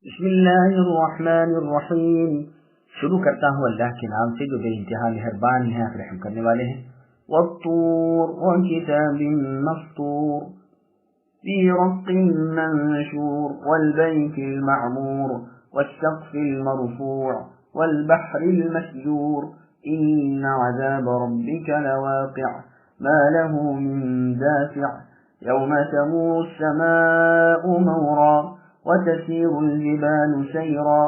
بسم اللہ الرحمن الرحیم۔ شروع کرتا ہوں اللہ کے نام سے جو بے انتہا مہربان ہیں، رحم کرنے والے ہیں۔ والطور وکتاب مسطور فی رق منشور والبیت المعمور والسقف المرفوع والبحر المسجور ان عذاب ربک لواقع ما له من دافع یوم تمور السماء مورا وتسير الجبال سيرا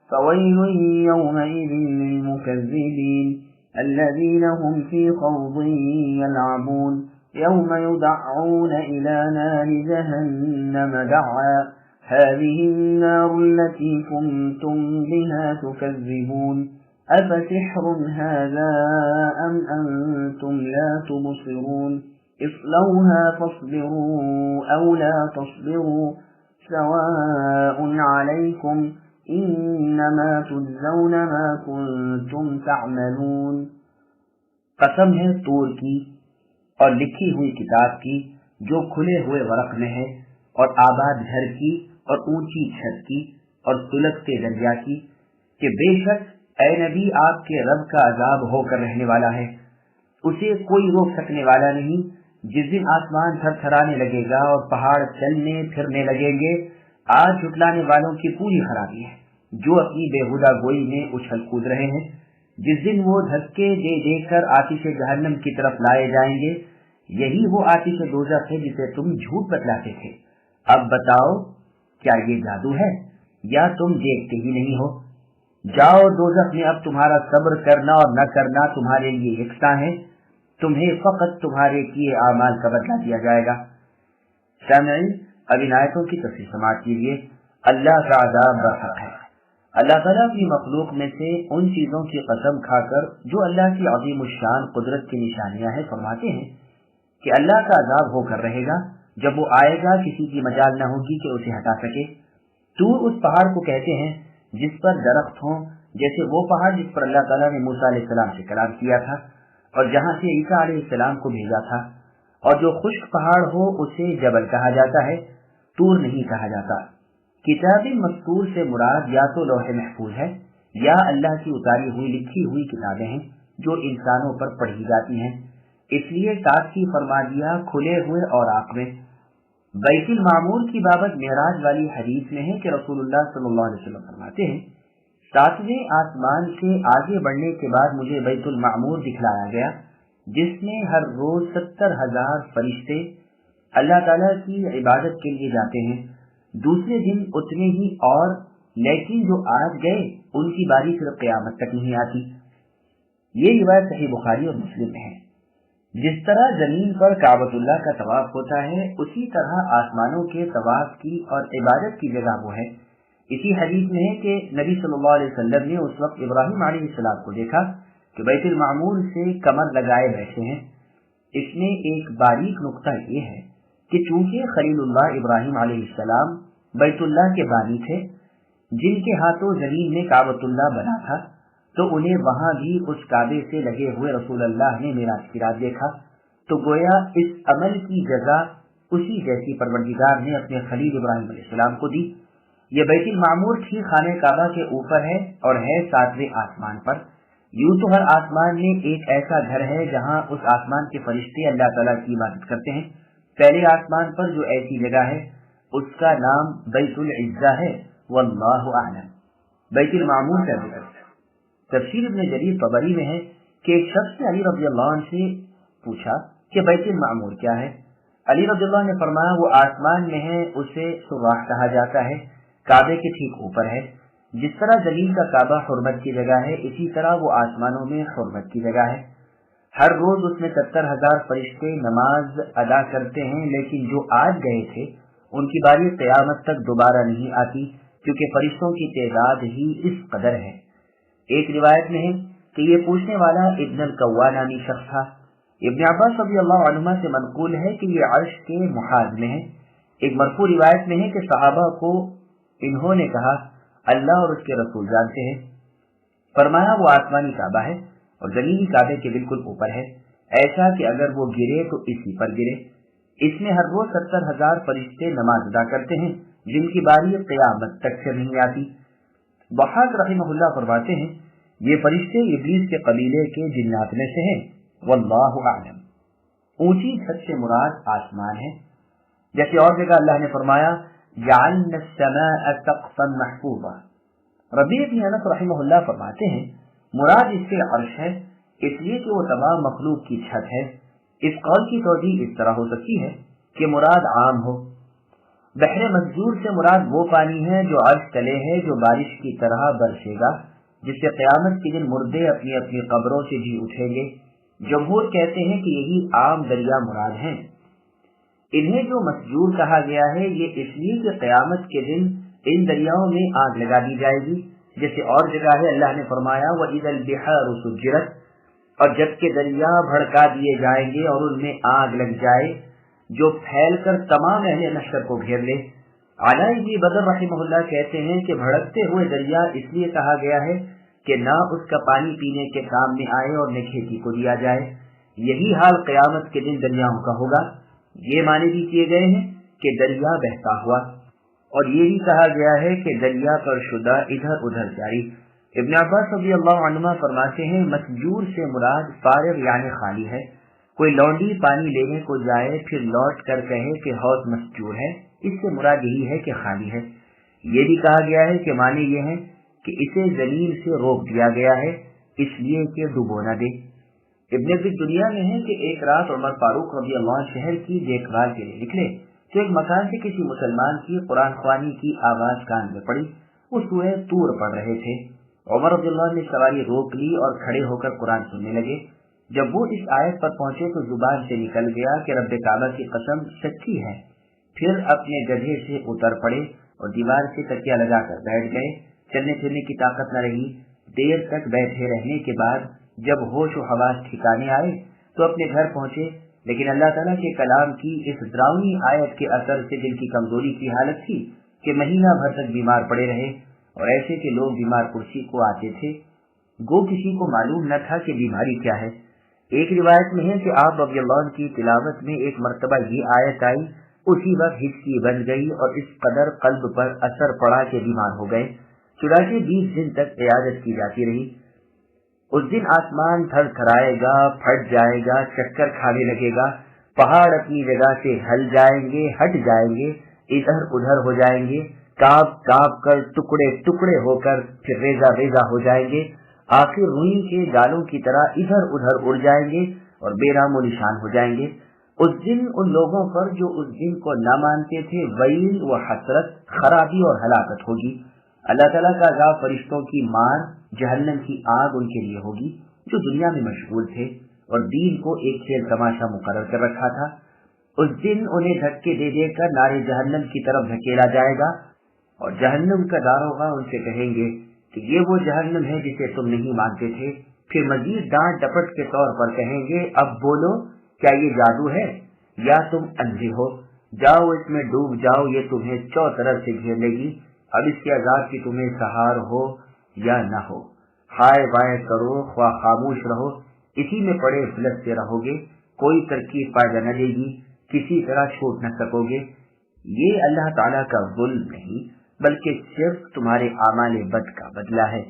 فويل يومئذ للمكذبين الذين هم في خوض يلعبون يوم يدعون إلى نار جهنم دعا هذه النار التي كنتم بها تكذبون أفسحر هذا أم أنتم لا تبصرون اصلوها فاصبروا أو لا تصبروا سواء علیکم انما تجزون ما کنتم تعملون۔ قسم ہے طور کی اور لکھی ہوئی کتاب کی جو کھلے ہوئے ورق میں ہے، اور آباد گھر کی اور اونچی چھت کی اور سلگتے دریا کی، کہ بے شک اے نبی آپ کے رب کا عذاب ہو کر رہنے والا ہے، اسے کوئی روک سکنے والا نہیں۔ جس دن آسمان تھر تھرانے لگے گا اور پہاڑ چلنے پھرنے لگیں گے، آج جھٹلانے والوں کی پوری خرابی ہے جو اپنی بےہودہ گوئی میں اچھل کود رہے ہیں۔ جس دن وہ دھکے دے دے کر آتش جہنم کی طرف لائے جائیں گے، یہی وہ آتش دوزخ ہے جسے تم جھوٹ بتلاتے تھے۔ اب بتاؤ کیا یہ جادو ہے یا تم دیکھتے ہی نہیں ہو؟ جاؤ دوزخ میں، اب تمہارا صبر کرنا اور نہ کرنا تمہارے لیے یکساں ہے، تمہیں فقط تمہارے کیے اعمال کا بدلہ دیا جائے گا۔ سامعین، اب ان آیتوں کی تفسیر سماعت کیجیے۔ اللہ کا عذاب برحق ہے۔ اللہ تعالیٰ کی مخلوق میں سے ان چیزوں کی قسم کھا کر جو اللہ کی عظیم الشان قدرت کی نشانیاں ہیں، فرماتے ہیں کہ اللہ کا عذاب ہو کر رہے گا۔ جب وہ آئے گا کسی کی مجال نہ ہوگی کہ اسے ہٹا سکے۔ طور اس پہاڑ کو کہتے ہیں جس پر درخت ہوں، جیسے وہ پہاڑ جس پر اللہ تعالیٰ نے موسیٰ علیہ السلام سے کلام کیا تھا اور جہاں سے عیسیٰ علیہ السلام کو بھیجا تھا۔ اور جو خشک پہاڑ ہو اسے جبل کہا جاتا ہے، طور نہیں کہا جاتا۔ کتاب مسطور سے مراد یا تو لوح محفوظ ہے یا اللہ کی اتاری ہوئی لکھی ہوئی کتابیں ہیں جو انسانوں پر پڑھی جاتی ہیں، اس لیے تاکہ فرما دیا کھلے ہوئے اوراق میں۔ بیت المعمور کی بابت معراج والی حدیث میں ہے کہ رسول اللہ صلی اللہ علیہ وسلم فرماتے ہیں، 7ویں آسمان سے آگے بڑھنے کے بعد مجھے بیت المعمور دکھلایا گیا جس میں ہر روز 70,000 فرشتے اللہ تعالیٰ کی عبادت کے لیے جاتے ہیں۔ دوسرے دن اتنے ہی اور، لیکن جو آج گئے ان کی باری صرف قیامت تک نہیں آتی۔ یہ روایت صحیح بخاری اور مسلم میں ہے۔ جس طرح زمین پر کعبۃ اللہ کا طواف ہوتا ہے، اسی طرح آسمانوں کے طواف کی اور عبادت کی جگہ وہ ہے۔ اسی حدیث میں ہے کہ نبی صلی اللہ علیہ وسلم نے اس وقت ابراہیم علیہ السلام کو دیکھا کہ بیت المعمور سے کمر لگائے بیٹھے ہیں۔ اس میں ایک باریک نقطہ یہ ہے کہ چونکہ خلیل اللہ ابراہیم علیہ السلام بیت اللہ کے بانی تھے جن کے ہاتھوں زمین میں کعبۃ اللہ بنا تھا، تو انہیں وہاں بھی اس کعبے سے لگے ہوئے رسول اللہ نے معراج کی رات دیکھا، تو گویا اس عمل کی جزا اسی جیسی پروردگار نے اپنے خلیل ابراہیم علیہ السلام کو دی۔ یہ بیت المعمور ٹھیک خانہ کعبہ کے اوپر ہے اور ہے 7ویں آسمان پر۔ یوں تو ہر آسمان میں ایک ایسا گھر ہے جہاں اس آسمان کے فرشتے اللہ تعالیٰ کی عبادت کرتے ہیں۔ پہلے آسمان پر جو ایسی جگہ ہے اس کا نام بیت العزہ ہے، واللہ اعلم۔ بیت المعمور کا ذکر تفسیر ابن جریر طبری میں ہے کہ ایک شخص نے علی رضی اللہ عنہ سے پوچھا کہ بیت المعمور کیا ہے؟ علی رضی اللہ عنہ نے فرمایا وہ آسمان میں ہے، اسے سراح کہا جاتا ہے، کعبے کے ٹھیک اوپر ہے۔ جس طرح زمین کا کعبہ حرمت کی جگہ ہے، اسی طرح وہ آسمانوں میں حرمت کی جگہ ہے۔ ہر روز اس میں 70,000 فرشتے نماز ادا کرتے ہیں، لیکن جو آج گئے تھے ان کی باری قیامت تک دوبارہ نہیں آتی، کیونکہ فرشتوں کی تعداد ہی اس قدر ہے۔ ایک روایت میں ہے کہ یہ پوچھنے والا ابن القوا نامی شخص تھا۔ ابن عباس رضی اللہ عنہما سے منقول ہے کہ یہ عرش کے محاذ میں ہے۔ ایک مرفوع روایت میں ہے کہ صحابہ کو انہوں نے کہا اللہ اور اس کے رسول جانتے ہیں۔ فرمایا وہ آسمانی کعبہ ہے اور زمینی کعبے کے بالکل اوپر ہے، ایسا کہ اگر وہ گرے تو اسی پر گرے۔ اس میں ہر روز 70,000 فرشتے نماز ادا کرتے ہیں، جن کی باری قیامت تک سے نہیں آتی۔ ضحاک رحمہ اللہ فرماتے ہیں یہ فرشتے ابلیس کے قبیلے کے جنات میں سے ہیں، واللہ اعلم۔ اونچی چھت سے مراد آسمان ہے، جیسے اور جگہ اللہ نے فرمایا جعلنا السماء سقفا محفوظا۔ ربیع بن انس رحمہ اللہ فرماتے ہیں مراد اس سے عرش ہے، اس لیے کہ وہ تمام مخلوق کی چھت ہے۔ اس قول کی توجیہ اس طرح ہو سکتی ہے کہ مراد عام ہو۔ بحر مسجور سے مراد وہ پانی ہے جو عرش تلے ہے، جو بارش کی طرح برسے گا، جس سے قیامت کے دن مردے اپنی اپنی قبروں سے جی اٹھیں گے۔ جمہور کہتے ہیں کہ یہی عام دریا مراد ہیں۔ انہیں جو مسجور کہا گیا ہے یہ اس لیے کہ قیامت کے دن ان دریاؤں میں آگ لگا دی جائے گی، جیسے اور جگہ ہے اللہ نے فرمایا وَإِذَا الْبِحَارُ سُجِّرَتْ، اور جب کہ دریا بھڑکا دیے جائیں گے اور ان میں آگ لگ جائے جو پھیل کر تمام اہل محشر کو گھیر لے۔ علاء بن بدر رحمہ اللہ کہتے ہیں کہ بھڑکتے ہوئے دریا اس لیے کہا گیا ہے کہ نہ اس کا پانی پینے کے کام میں آئے اور نہ کھیتی کو دیا جائے۔ یہی حال قیامت کے دن دریاؤں کا ہوگا۔ یہ معنی بھی کیے گئے ہیں کہ دریا بہتا ہوا، اور یہ بھی کہا گیا ہے کہ دریا پر شدہ ادھر ادھر جاری۔ ابن عباس رضی اللہ عنہما فرماتے ہیں مسجور سے مراد فارغ یعنی خالی ہے۔ کوئی لونڈی پانی لینے کو جائے پھر لوٹ کر کہے کہ حوض مسجور ہے، اس سے مراد یہی ہے کہ خالی ہے۔ یہ بھی کہا گیا ہے کہ معنی یہ ہے کہ اسے زمین سے روک دیا گیا ہے اس لیے کہ ڈبو نہ دے۔ ابن ابی دنیا میں ہے کہ ایک رات عمر فاروق رضی اللہ عنہ شہر کی دیکھ بھال کے لیے نکلے تو ایک مکان سے کسی مسلمان کی قرآن خوانی کی آواز کان میں پڑی۔ وہ سورہ طور پڑھ رہے تھے۔ عمر رضی اللہ عنہ نے سواری روک لی اور کھڑے ہو کر قرآن سننے لگے۔ جب وہ اس آیت پر پہنچے تو زبان سے نکل گیا کہ رب کعبہ کی قسم سچی ہے۔ پھر اپنے گدھے سے اتر پڑے اور دیوار سے تکیہ لگا کر بیٹھ گئے۔ چلنے پھرنے کی طاقت نہ رہی۔ دیر تک بیٹھے رہنے کے بعد جب ہوش و حواس ٹھکانے آئے تو اپنے گھر پہنچے، لیکن اللہ تعالیٰ کے کلام کی اس ڈراؤنی آیت کے اثر سے دل کی کمزوری کی حالت تھی کہ مہینہ بھر تک بیمار پڑے رہے، اور ایسے کہ لوگ بیمار کرسی کو آتے تھے، گو کسی کو معلوم نہ تھا کہ بیماری کیا ہے۔ ایک روایت میں ہے کہ آپ رضی اللہ عنہ کی تلاوت میں ایک مرتبہ یہ آیت آئی، اسی وقت ہچکی بن گئی اور اس قدر قلب پر اثر پڑا کہ بیمار ہو گئے۔ چنانچہ 20 دن تک عیادت کی جاتی رہی۔ اس دن آسمان تھر تھرائے گا، پھٹ جائے گا، چکر کھانے لگے گا، پہاڑ اپنی جگہ سے ہل جائیں گے، ہٹ جائیں گے، ادھر ادھر ہو جائیں گے، کانپ کانپ کر ٹکڑے ٹکڑے ہو کر پھر ریزہ ریزہ ہو جائیں گے، آخر روئی کے گالوں کی طرح ادھر ادھر اڑ جائیں گے اور بے نام و نشان ہو جائیں گے۔ اس دن ان لوگوں پر جو اس دن کو نہ مانتے تھے ویل و حسرت، خرابی اور ہلاکت ہوگی۔ اللہ تعالیٰ کا عذاب فرشتوں کی مار، جہنم کی آگ ان کے لیے ہوگی جو دنیا میں مشغول تھے اور دین کو ایک کھیل تماشا مقرر کر رکھا تھا۔ اس دن انہیں دھکے دے دے کر نارے جہنم کی طرف دھکیلا جائے گا، اور جہنم کا داروغہ ان سے کہیں گے کہ یہ وہ جہنم ہے جسے تم نہیں مانتے تھے۔ پھر مزید ڈانٹ ڈپٹ کے طور پر کہیں گے اب بولو کیا یہ جادو ہے یا تم اندھے ہو؟ جاؤ اس میں ڈوب جاؤ، یہ تمہیں چوطرف سے گھیر لے گی، اب اس کے عذاب کی تمہیں سہار ہو یا نہ ہو، ہائے بائے کرو خواہ خاموش رہو، اسی میں پڑے بلستے رہو گے، کوئی ترکیب فائدہ نہ دے گی، کسی طرح چھوٹ نہ سکو گے۔ یہ اللہ تعالیٰ کا ظلم نہیں بلکہ صرف تمہارے اعمال بد کا بدلہ ہے۔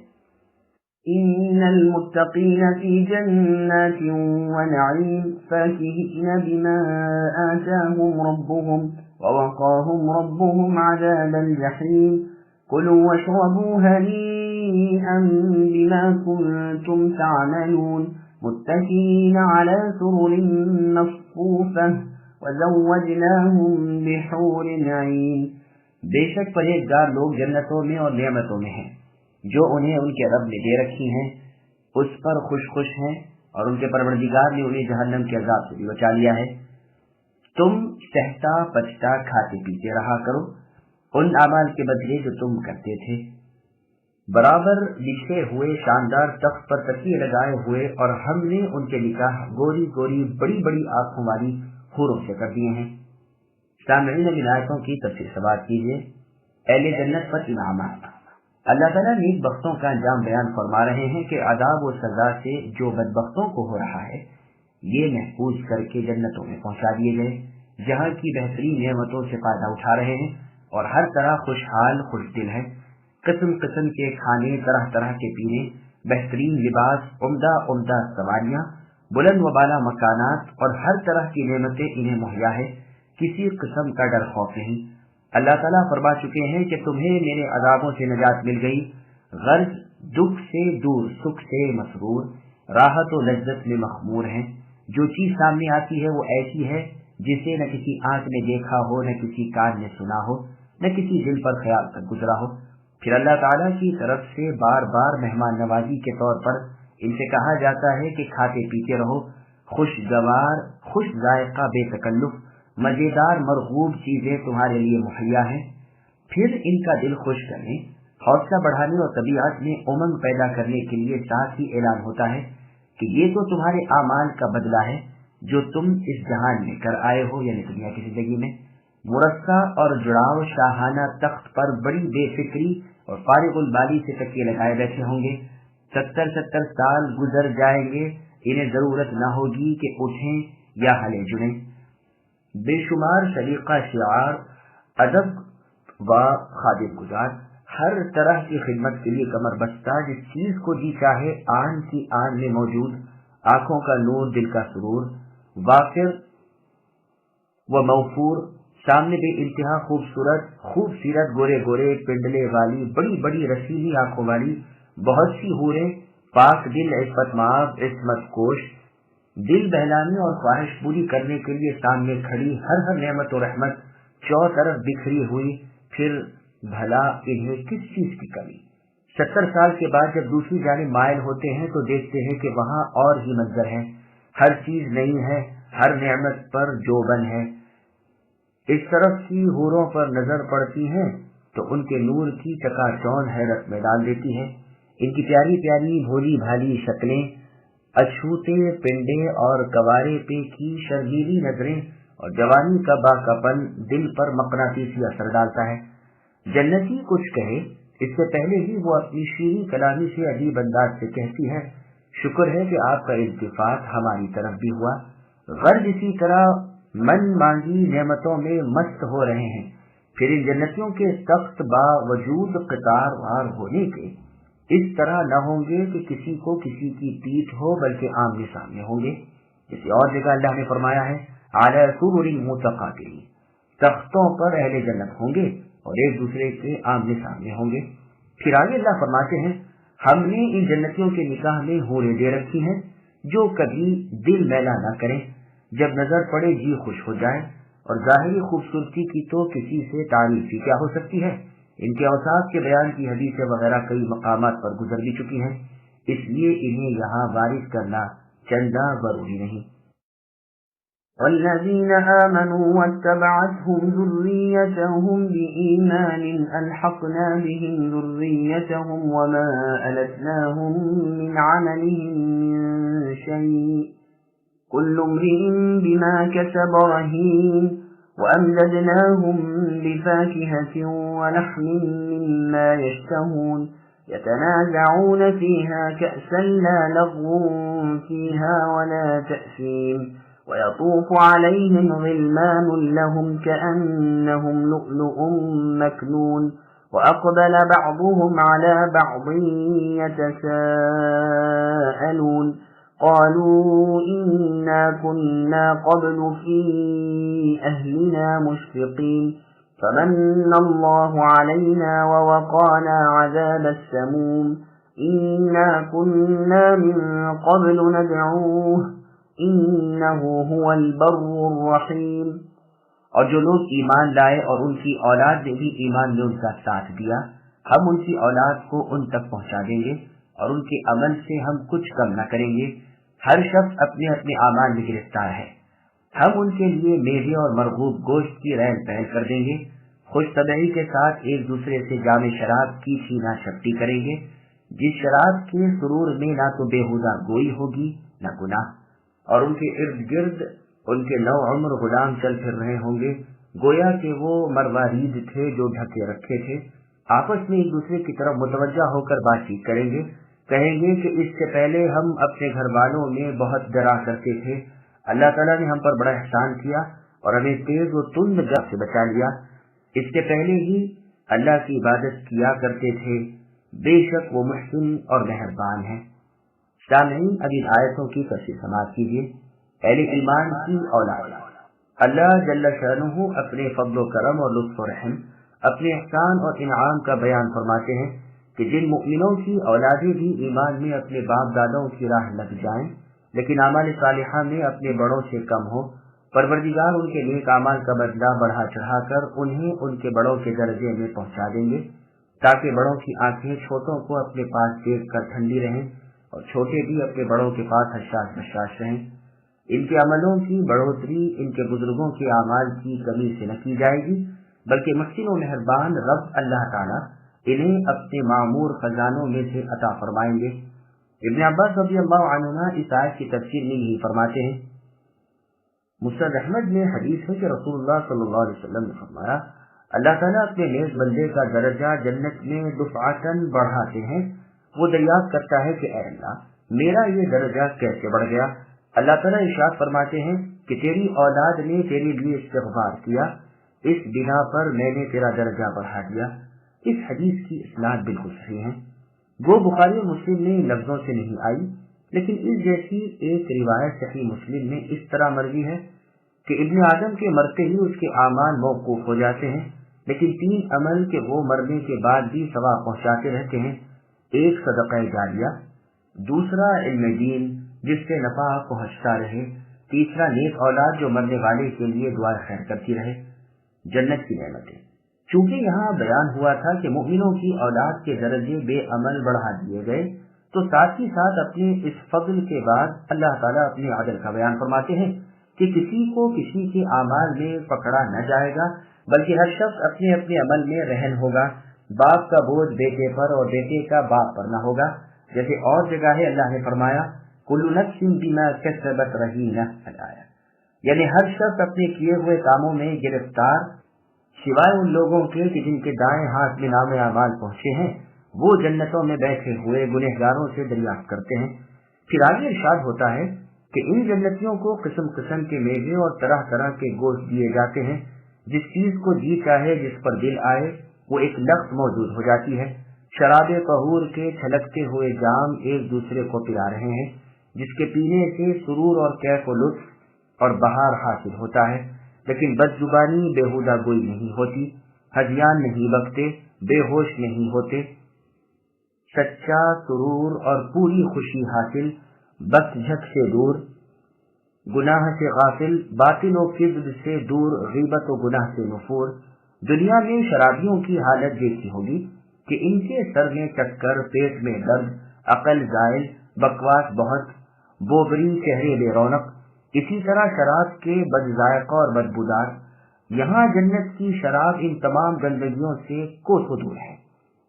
إن المتقين في جنات ونعيم فاكهين بما آتاهم ربهم ووقاهم ربهم عذاب الجحيم كلوا واشربوا هنيئا بما كنتم تعملون متكئين على سرر مصفوفة وزوجناهم بحور عين۔ بے شک پرہیزگار لوگ جنتوں میں اور نعمتوں میں ہیں جو انہیں ان کے رب نے دے رکھی ہیں، اس پر خوش خوش ہیں، اور ان کے پروردگار نے انہیں جہنم کے عذاب سے بھی بچا لیا ہے۔ تم سہتا پچتا کھاتے پیتے رہا کرو ان اعمال کے بدلے جو تم کرتے تھے۔ برابر لکھے ہوئے شاندار تخت پر تکیے لگائے ہوئے، اور ہم نے ان کے نکاح گوری گوری بڑی بڑی آنکھوں والی حوروں سے کر دیے ہیں۔ سامعین اب آیتوں کی تفصیل سماعت کیجیے۔ اہل جنت پر انعامات۔ اللہ تعالیٰ نیک بختوں کا انجام بیان فرما رہے ہیں کہ عذاب و سزا سے جو بدبختوں کو ہو رہا ہے یہ محفوظ کر کے جنتوں میں پہنچا دیے گئے، جہاں کی بہترین نعمتوں سے فائدہ اٹھا رہے ہیں، اور ہر طرح خوشحال خوش دل ہے۔ قسم قسم کے کھانے، طرح طرح کے پینے، بہترین لباس، عمدہ عمدہ سواریاں، بلند و بالا مکانات اور ہر طرح کی نعمتیں انہیں مہیا ہے، کسی قسم کا ڈر خوف نہیں۔ اللہ تعالیٰ فرما چکے ہیں کہ تمہیں میرے عذابوں سے نجات مل گئی، غرض دکھ سے دور، سکھ سے مسرور، راحت و لذت میں مخمور ہیں۔ جو چیز سامنے آتی ہے وہ ایسی ہے جسے نہ کسی آنکھ نے دیکھا ہو، نہ کسی کان نے سنا ہو، نہ کسی دل پر خیال تک گزرا ہو۔ پھر اللہ تعالیٰ کی طرف سے بار بار مہمان نوازی کے طور پر ان سے کہا جاتا ہے کہ کھاتے پیتے رہو، خوشگوار، خوش ذائقہ، بے تکلف، مزیدار مرغوب چیزیں تمہارے لیے مہیا ہیں۔ پھر ان کا دل خوش کرنے، حوصلہ بڑھانے اور طبیعت میں امنگ پیدا کرنے کے لیے ساتھ ہی اعلان ہوتا ہے کہ یہ تو تمہارے اعمال کا بدلہ ہے جو تم اس جہان میں کر آئے ہو، یعنی دنیا کی زندگی میں۔ مرصع اور جڑاؤ شاہانہ تخت پر بڑی بے فکری اور فارغ البالی سے تکیے لگائے بیٹھے ہوں گے۔ 70 سال گزر جائیں گے، انہیں ضرورت نہ ہوگی کہ اٹھیں یا ہلے جڑیں۔ بے شمار سلیقہ شعار، ادب و خادم گزار، ہر طرح کی خدمت کے لیے کمر بستہ، جس چیز کو جی چاہے آن کی آن میں موجود، آنکھوں کا نور، دل کا سرور، وافر و موفور، سامنے بے انتہا خوب سیرت، گورے گورے پنڈلے والی، بڑی بڑی رسیلی آنکھوں والی بہت سی حوریں، پاک دل، عصمت مآب، عصمت کوش، دل بہلانے اور خواہش پوری کرنے کے لیے سامنے کھڑی، ہر نعمت و رحمت چوطرف بکھری ہوئی، پھر بھلا انہیں کس چیز کی کمی؟ 70 سال کے بعد جب دوسری جانب مائل ہوتے ہیں تو دیکھتے ہیں کہ وہاں اور ہی منظر ہے، ہر چیز نئی ہے، ہر نعمت پر جوبن ہے۔ اس طرف کی حوروں پر نظر پڑتی ہے تو ان کے نور کی چکا چوند حیرت میں ڈال دیتی ہے۔ ان کی پیاری پیاری بھولی بھالی شکلیں، اچھوتے پنڈے اور کوارے پہ کی شرمیلی نظریں اور جوانی کا باکاپن دل پر مقناطیسی اثر ڈالتا ہے۔ جنتی کچھ کہے اس سے پہلے ہی وہ اپنی شیریں کلامی سے عجیب انداز سے کہتی ہے، شکر ہے کہ آپ کا التفات ہماری طرف بھی ہوا۔ غرض اسی طرح من مانگی نعمتوں میں مست ہو رہے ہیں۔ پھر ان جنتیوں کے سخت باوجود قطار وار ہونے کے اس طرح نہ ہوں گے کہ کسی کو کسی کی پیٹھ ہو، بلکہ آمنے سامنے ہوں گے۔ کسی اور جگہ اللہ نے فرمایا ہے، علی سرر متقابلین، تختوں پر اہل جنت ہوں گے اور ایک دوسرے کے آمنے سامنے ہوں گے۔ پھر آگے اللہ فرماتے ہیں، ہم نے ان جنتیوں کے نکاح میں حوریں دے رکھی ہیں جو کبھی دل میلا نہ کریں، جب نظر پڑے جی خوش ہو جائے، اور ظاہری خوبصورتی کی تو کسی سے تعریف ہی کیا ہو سکتی ہے۔ ان کے اوصاف کے بیان کی حدیثیں وغیرہ کئی مقامات پر گزر بھی چکی ہیں، اس لیے انہیں یہاں وارد کرنا چندہ ضروری نہیں۔ والذين آمنوا واتبعتهم ذريتهم بإيمان ألحقنا بهم ذريتهم وما ألتناهم من عملهم من شيء كل امرئ بما كسب رهين وأمددناهم بفاكهة ولحم مما يشتهون يتنازعون فيها كأسا لا لغو فيها ولا تأثيم ويطوف عليهم غلمان لهم كأنهم لؤلؤ مكنون وأقبل بعضهم على بعض يتساءلون قالوا إنا كنا قبل في أهلنا مشفقين فمن الله علينا ووقانا عذاب السموم إنا كنا من قبل ندعوه إنه هو البر الرحيم۔ اور جو لوگ ایمان لائے اور ان کی اولاد نے بھی ایمان میں ان کا ساتھ دیا، ہم ان کی اولاد کو ان تک پہنچا دیں گے اور ان کے عمل سے ہم کچھ کم نہ کریں گے۔ ہر شخص اپنے اپنے اعمال میں گرفتار ہے۔ ہم ان کے لیے میوے اور مرغوب گوشت کی ریل پہل کر دیں گے، خوش طبعی کے ساتھ ایک دوسرے سے جام شراب کی چھینا چھپٹی کریں گے، جس شراب کے سرور میں نہ تو بےہودہ گوئی ہوگی نہ گناہ، اور ان کے ارد گرد ان کے نو عمر غلام چل پھر رہے ہوں گے، گویا کہ وہ مروارید تھے جو ڈھکے رکھے تھے۔ آپس میں ایک دوسرے کی طرف متوجہ ہو کر بات چیت کریں گے، کہیں گے کہ اس سے پہلے ہم اپنے گھر والوں میں بہت ڈرا کرتے تھے، اللہ تعالیٰ نے ہم پر بڑا احسان کیا اور ہمیں تیز و تند جب سے بچا لیا۔ اس سے پہلے ہی اللہ کی عبادت کیا کرتے تھے، بے شک وہ محسن اور مہربان ہیں۔ سامعین، اب ان آیتوں کی تفصیل سماعت کیجیے۔ اہل ایمان کی اولاد، اللہ جل شانہ اپنے فضل و کرم اور لطف و رحم، اپنے احسان اور انعام کا بیان فرماتے ہیں کہ جن مؤمنوں کی اولادیں بھی ایمان میں اپنے باپ دادوں کی راہ لگ جائیں لیکن اعمال صالحہ میں اپنے بڑوں سے کم ہو، پروردگار ان کے نیک اعمال کا بدلہ بڑھا چڑھا کر انہیں ان کے بڑوں کے درجے میں پہنچا دیں گے، تاکہ بڑوں کی آنکھیں چھوٹوں کو اپنے پاس دیکھ کر ٹھنڈی رہیں اور چھوٹے بھی اپنے بڑوں کے پاس حساس بشاش رہیں۔ ان کے عملوں کی بڑھوتری ان کے بزرگوں کے اعمال کی کمی سے نہ کی جائے گی، بلکہ محسن و مہربان رب اللہ تعالیٰ انہیں اپنے معمور خزانوں میں سے عطا فرمائیں گے۔ ابن عباس رضی اللہ عنہ اس آیت کی تفسیر میں یہی فرماتے ہیں۔ مسند احمد میں حدیث ہے کہ رسول اللہ صلی اللہ علیہ وسلم نے فرمایا، اللہ تعالیٰ اپنے نیک بندے کا درجہ جنت میں دفعتاً بڑھاتے ہیں۔ وہ دریافت کرتا ہے کہ اے اللہ، میرا یہ درجہ کیسے بڑھ گیا؟ اللہ تعالیٰ ارشاد فرماتے ہیں کہ تیری اولاد نے تیرے لیے استغفار کیا، اس بنا پر میں نے تیرا درجہ بڑھا دیا۔ اس حدیث کی اسناد بالکل صحیح ہے، وہ بخاری اور مسلم میں ان لفظوں سے نہیں آئی، لیکن اس جیسی ایک روایت صحیح مسلم میں اس طرح مروی ہے کہ ابن آدم کے مرتے ہی اس کے اعمال موقوف ہو جاتے ہیں، لیکن 3 عمل کے وہ مرنے کے بعد بھی ثواب پہنچاتے رہتے ہیں۔ ایک صدقہ جاریہ، دوسرا علم دین جس سے نفع پہنچتا رہے، تیسرا نیک اولاد جو مرنے والے کے لیے دعا خیر کرتی رہے۔ جنت کی نعمتیں، چونکہ یہاں بیان ہوا تھا کہ مومنوں کی اولاد کے درجے بے عمل بڑھا دیے گئے، تو ساتھ ہی ساتھ اپنے اس فضل کے بعد اللہ تعالیٰ اپنے عدل کا بیان فرماتے ہیں کہ کسی کو کسی کے اعمال میں پکڑا نہ جائے گا، بلکہ ہر شخص اپنے اپنے عمل میں رہن ہوگا۔ باپ کا بوجھ بیٹے پر اور بیٹے کا باپ پر نہ ہوگا، جیسے اور جگہ ہے اللہ نے فرمایا کل نفس بما کسبت رہینہ، یعنی ہر شخص اپنے کیے ہوئے کاموں میں گرفتار، سوائے ان لوگوں کے کہ جن کے دائیں ہاتھ میں نام اعمال پہنچے ہیں، وہ جنتوں میں بیٹھے ہوئے گنہگاروں سے دریافت کرتے ہیں۔ پھر آگے ارشاد ہوتا ہے کہ ان جنتیوں کو قسم قسم کے میوے اور طرح طرح کے گوشت دیے جاتے ہیں، جس چیز کو جی چاہے جس پر دل آئے وہ ایک لخت موجود ہو جاتی ہے۔ شراب طہور کے چھلکتے ہوئے جام ایک دوسرے کو پلا رہے ہیں، جس کے پینے سے سرور اور کیف و لطف اور بہار حاصل ہوتا ہے، لیکن بد زبانی بےہودہ گوئی نہیں ہوتی، ہذیان نہیں بکتے، بے ہوش نہیں ہوتے، سچا سرور اور پوری خوشی حاصل، بس جھک سے دور، گناہ سے غافل، باطل و کذب سے دور، غیبت و گناہ سے نفور۔ دنیا میں شرابیوں کی حالت دیکھی ہوگی کہ ان کے سر میں چکر، پیٹ میں درد، عقل زائل، بکواس بہت، بوبری، چہرے بے رونق، اسی طرح شراب کے بد ذائقہ اور بدبودار۔ یہاں جنت کی شراب ان تمام گندگیوں سے کوسوں دور ہے۔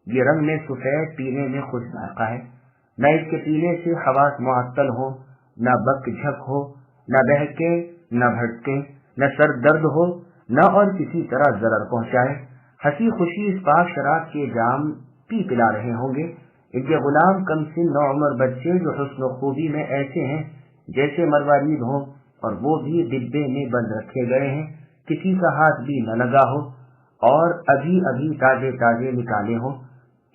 یہ رنگ میں سفید، پینے میں خوش ذائقہ ہے، نہ اس کے پینے سے حواس معطل ہو، نہ بک جھک ہو، نہ بہکے، نہ بھٹکے، نہ سر درد ہو، نہ اور کسی طرح ضرر پہنچائے۔ ہنسی خوشی اس پاک شراب کے جام پی پلا رہے ہوں گے۔ ان کے غلام کم سن نوعمر بچے جو حسن و خوبی میں ایسے ہیں جیسے مروارید ہوں، اور وہ بھی ڈبے میں بند رکھے گئے ہیں، کسی کا ہاتھ بھی نہ لگا ہو اور ابھی ابھی تازے تازے نکالے ہوں۔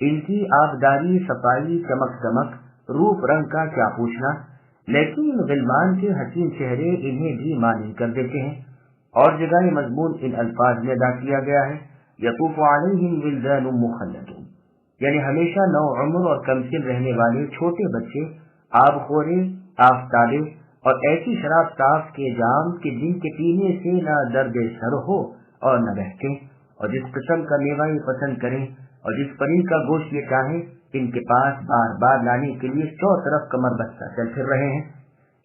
ان کی آبداری، صفائی، چمک دمک، روپ رنگ کا کیا پوچھنا، لیکن غلمان کے حسین چہرے انہیں بھی مانی کر دیتے ہیں۔ اور جگہ یہ مضمون ان الفاظ میں ادا کیا گیا ہے، یطوف علیہم ولدان مخلدون، یعنی ہمیشہ نو عمر اور کم سن رہنے والے چھوٹے بچے، آب خورے، آفتابے اور ایسی شراب صاف کے جام کہ جن کے پینے سے نہ درد سر ہو اور نہ بہکے، اور جس قسم کا میوہ یہ پسند کریں اور جس پری کا گوشت یہ چاہیں، ان کے پاس بار بار لانے کے لیے چو طرف کمر بستہ چل پھر رہے ہیں۔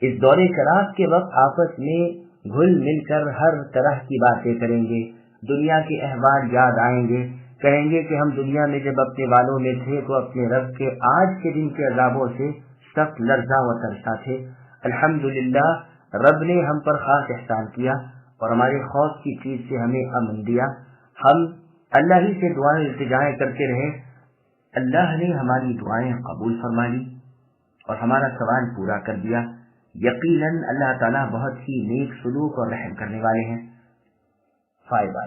اس دور شراب کے وقت آپس میں گھل مل کر ہر طرح کی باتیں کریں گے، دنیا کے احوال یاد آئیں گے، کہیں گے کہ ہم دنیا میں جب اپنے والوں میں تھے تو اپنے رب کے آج کے دن کے عذابوں سے سخت لرزاں و ترساں تھے۔ الحمدللہ، رب نے ہم پر خاص احسان کیا اور ہمارے خوف کی چیز سے ہمیں امن دیا۔ ہم اللہ ہی سے دعائیں التجائیں کرتے رہے، اللہ نے ہماری دعائیں قبول فرما لی اور ہمارا سوال پورا کر دیا۔ یقیناً اللہ تعالیٰ بہت ہی نیک سلوک اور رحم کرنے والے ہیں۔ فائدہ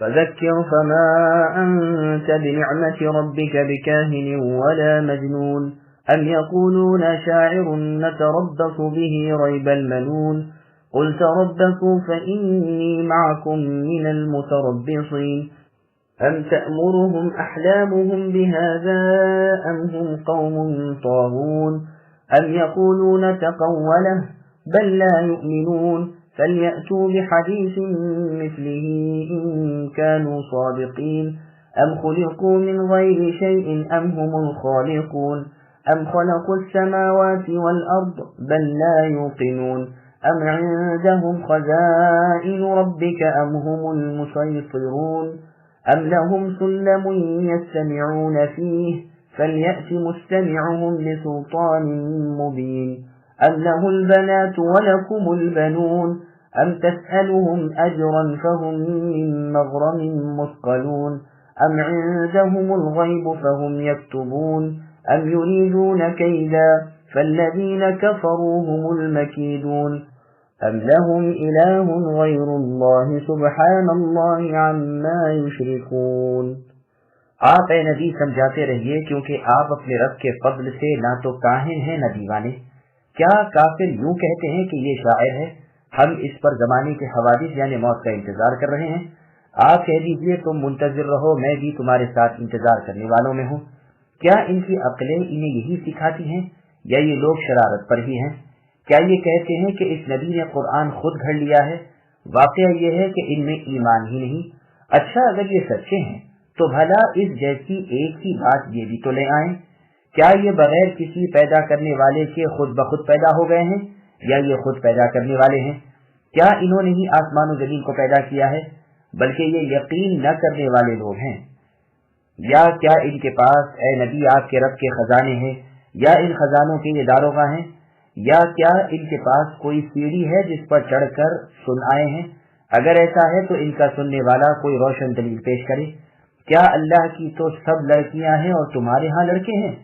فذكر فما أنت بنعمة ربك بكاهن ولا مجنون أم يقولون شاعر نتربص به ريب المنون قل تربصوا فإني معكم من المتربصين أم تأمرهم أحلامهم بهذا أم هم قوم طاغون أم يقولون تقوله بل لا يؤمنون فليأتوا بحديث مثله إن كانوا صادقين أم خلقوا من غير شيء أم هم الخالقون أم خلقوا السماوات والأرض بل لا يوقنون أم عندهم خزائن ربك أم هم المسيطرون أم لهم سلم يستمعون فيه فليأت مستمعهم بسلطان مبين أم له البنات ولكم البنون أم تسألهم أجرا فهم من مغرم مثقلون أم عندهم الغيب فهم يكتبون أم يريدون كيدا فالذين كفروا هم المكيدون أم لهم إله غير الله سبحان الله عما يشركون۔ آپ اے نبی سمجھاتے رہیے کیونکہ آپ اپنے رب کے فضل سے نہ تو کاہن ہیں نہ دیوانے۔ کیا کافر یوں کہتے ہیں کہ یہ شاعر ہے، ہم اس پر زمانے کے حوادث یعنی موت کا انتظار کر رہے ہیں؟ آپ کہہ دیجئے تم منتظر رہو، میں بھی تمہارے ساتھ انتظار کرنے والوں میں ہوں۔ کیا ان کی عقلیں انہیں یہی سکھاتی ہیں یا یہ لوگ شرارت پر ہی ہیں؟ کیا یہ کہتے ہیں کہ اس نبی نے قرآن خود گھڑ لیا ہے؟ واقعہ یہ ہے کہ ان میں ایمان ہی نہیں۔ اچھا اگر یہ سچے ہیں تو بھلا اس جیسی ایک ہی بات یہ بھی تو لے آئیں۔ کیا یہ بغیر کسی پیدا کرنے والے کے خود بخود پیدا ہو گئے ہیں یا یہ خود پیدا کرنے والے ہیں؟ کیا انہوں نے ہی آسمان و زمین کو پیدا کیا ہے؟ بلکہ یہ یقین نہ کرنے والے لوگ ہیں۔ یا کیا ان کے پاس اے نبی آپ کے رب کے خزانے ہیں یا ان خزانوں کے یہ داروغہ ہیں؟ یا کیا ان کے پاس کوئی سیڑھی ہے جس پر چڑھ کر سن آئے ہیں؟ اگر ایسا ہے تو ان کا سننے والا کوئی روشن دلیل پیش کرے۔ کیا اللہ کی تو سب لڑکیاں ہیں اور تمہارے ہاں لڑکے ہیں؟